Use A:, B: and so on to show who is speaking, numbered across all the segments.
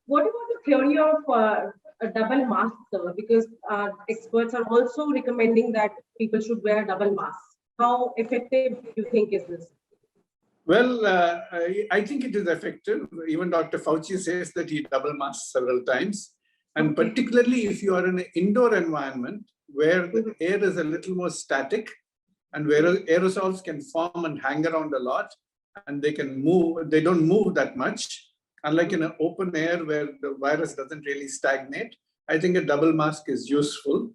A: What about the theory of a double mask, sir? Because experts are also recommending that people should wear double masks. How effective you think is this?
B: Well, I think it is effective. Even Dr. Fauci says that he double masks several times. And
A: Okay.
B: particularly if you are in an indoor environment where the air is a little more static and where aerosols can form and hang around a lot and they can move, they don't move that much. Unlike in an open air where the virus doesn't really stagnate, I think a double mask is useful.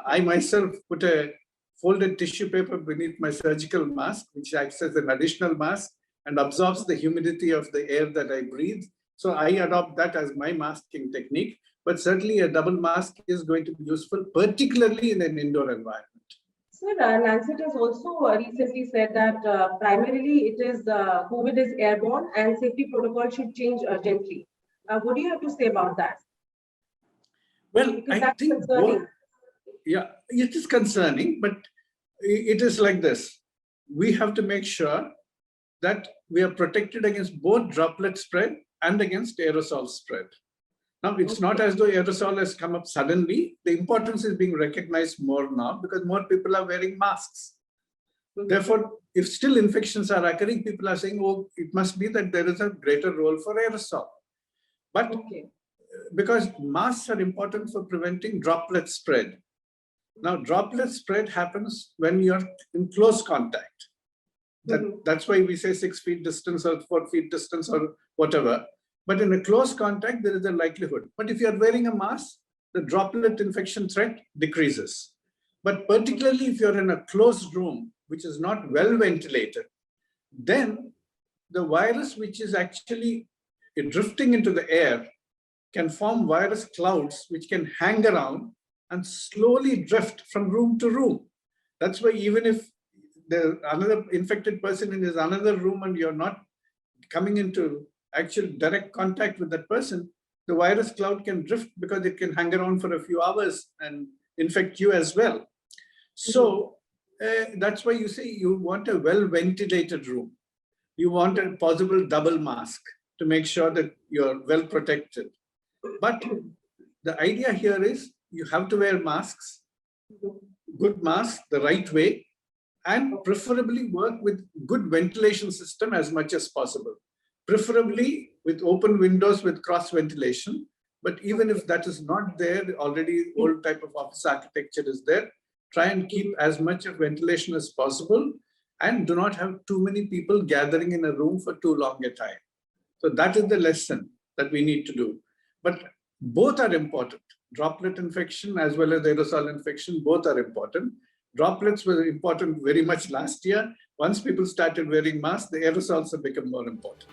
B: I myself put a folded tissue paper beneath my surgical mask, which acts as an additional mask and absorbs the humidity of the air that I breathe. So I adopt that as my masking technique. But certainly a double mask is going to be useful, particularly in an indoor environment.
A: Sir, Lancet has also recently said that primarily it is COVID is airborne and safety protocol should change urgently. What do you have to say about that?
B: Well,
A: Because
B: I
A: that's
B: think
A: concerning.
B: yeah, it is concerning, but it is like this. We have to make sure that we are protected against both droplet spread and against aerosol spread. Now, it's not as though aerosol has come up suddenly. The importance is being recognized more now because more people are wearing masks. Therefore, if still infections are occurring, people are saying, oh, it must be that there is a greater role for aerosol. But because masks are important for preventing droplet spread. Now, droplet spread happens when you're in close contact. That's why we say 6 feet distance or 4 feet distance or whatever. But in a close contact, there is a likelihood. But if you're wearing a mask, the droplet infection threat decreases. But particularly if you're in a closed room, which is not well ventilated, then the virus, which is actually drifting into the air, can form virus clouds, which can hang around and slowly drift from room to room. That's why even if there's another infected person in another room and you're not coming into actual direct contact with that person, the virus cloud can drift because it can hang around for a few hours and infect you as well. So that's why you say you want a well-ventilated room. You want a possible double mask to make sure that you're well protected. But the idea here is you have to wear masks, good masks, the right way, and preferably work with good ventilation system as much as possible. Preferably with open windows with cross ventilation. But even if that is not there, already old type of office architecture is there, try and keep as much of ventilation as possible and do not have too many people gathering in a room for too long a time. So that is the lesson that we need to do. But both are important. Droplet infection as well as aerosol infection, both are important. Droplets were important very much last year. Once people started wearing masks, the aerosols have become more important.